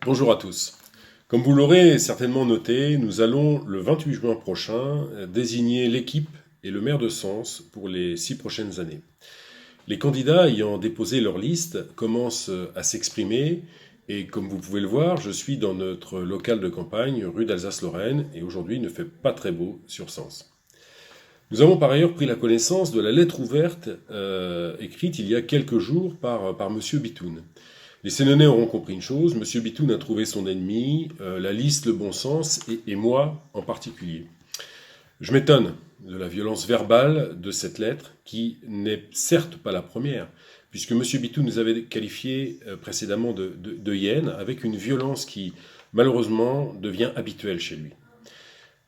Bonjour à tous. Comme vous l'aurez certainement noté, nous allons le 28 juin prochain désigner l'équipe et le maire de Sens pour les 6 prochaines années. Les candidats ayant déposé leur liste commencent à s'exprimer et comme vous pouvez le voir, je suis dans notre local de campagne rue d'Alsace-Lorraine et aujourd'hui il ne fait pas très beau sur Sens. Nous avons par ailleurs pris la connaissance de la lettre ouverte écrite il y a quelques jours par Monsieur Bitoun. Les Sénonais auront compris une chose, M. Bitoun a trouvé son ennemi, la liste, le bon sens, et moi en particulier. Je m'étonne de la violence verbale de cette lettre, qui n'est certes pas la première, puisque M. Bitoun nous avait qualifié précédemment de hyène, avec une violence qui, malheureusement, devient habituelle chez lui.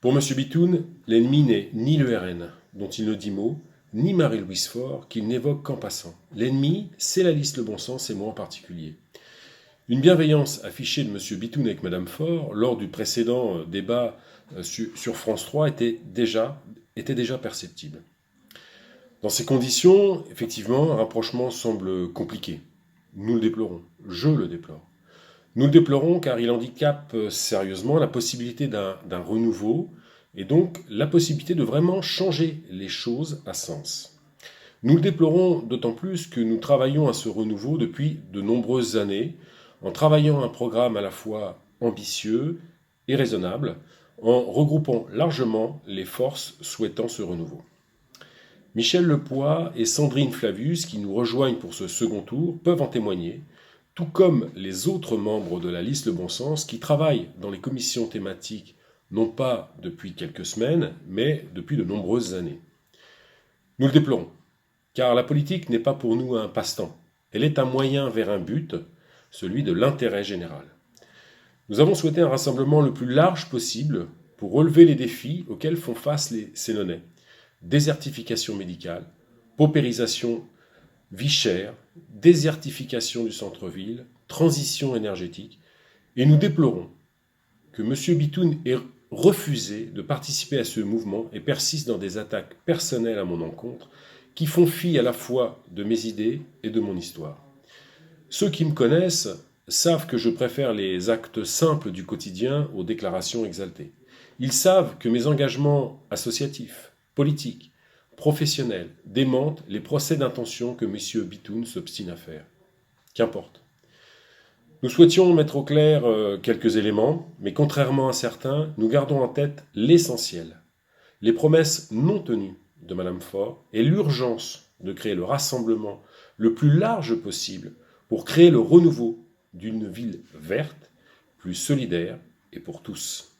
Pour M. Bitoun, l'ennemi n'est ni le RN, dont il ne dit mot, ni Marie-Louise Faure, qu'il n'évoque qu'en passant. L'ennemi, c'est la liste Le Bon Sens, et moi en particulier. Une bienveillance affichée de M. Bitoun avec Mme Faure lors du précédent débat sur France 3 était déjà perceptible. Dans ces conditions, effectivement, un rapprochement semble compliqué. Nous le déplorons. Je le déplore. Nous le déplorons car il handicape sérieusement la possibilité d'un renouveau et donc la possibilité de vraiment changer les choses à Sens. Nous le déplorons d'autant plus que nous travaillons à ce renouveau depuis de nombreuses années, en travaillant un programme à la fois ambitieux et raisonnable, en regroupant largement les forces souhaitant ce renouveau. Michel Lepoix et Sandrine Flavius, qui nous rejoignent pour ce second tour, peuvent en témoigner, tout comme les autres membres de la liste Le Bon Sens qui travaillent dans les commissions thématiques non pas depuis quelques semaines, mais depuis de nombreuses années. Nous le déplorons, car la politique n'est pas pour nous un passe-temps, elle est un moyen vers un but, celui de l'intérêt général. Nous avons souhaité un rassemblement le plus large possible pour relever les défis auxquels font face les Sénonais. Désertification médicale, paupérisation, vie chère, désertification du centre-ville, transition énergétique, et nous déplorons que M. Bitoun ait refusé de participer à ce mouvement et persiste dans des attaques personnelles à mon encontre qui font fi à la fois de mes idées et de mon histoire. Ceux qui me connaissent savent que je préfère les actes simples du quotidien aux déclarations exaltées. Ils savent que mes engagements associatifs, politiques, professionnels démentent les procès d'intention que M. Bitoun s'obstine à faire. Qu'importe. Nous souhaitions mettre au clair quelques éléments, mais contrairement à certains, nous gardons en tête l'essentiel. Les promesses non tenues de Mme Faure et l'urgence de créer le rassemblement le plus large possible pour créer le renouveau d'une ville verte, plus solidaire et pour tous.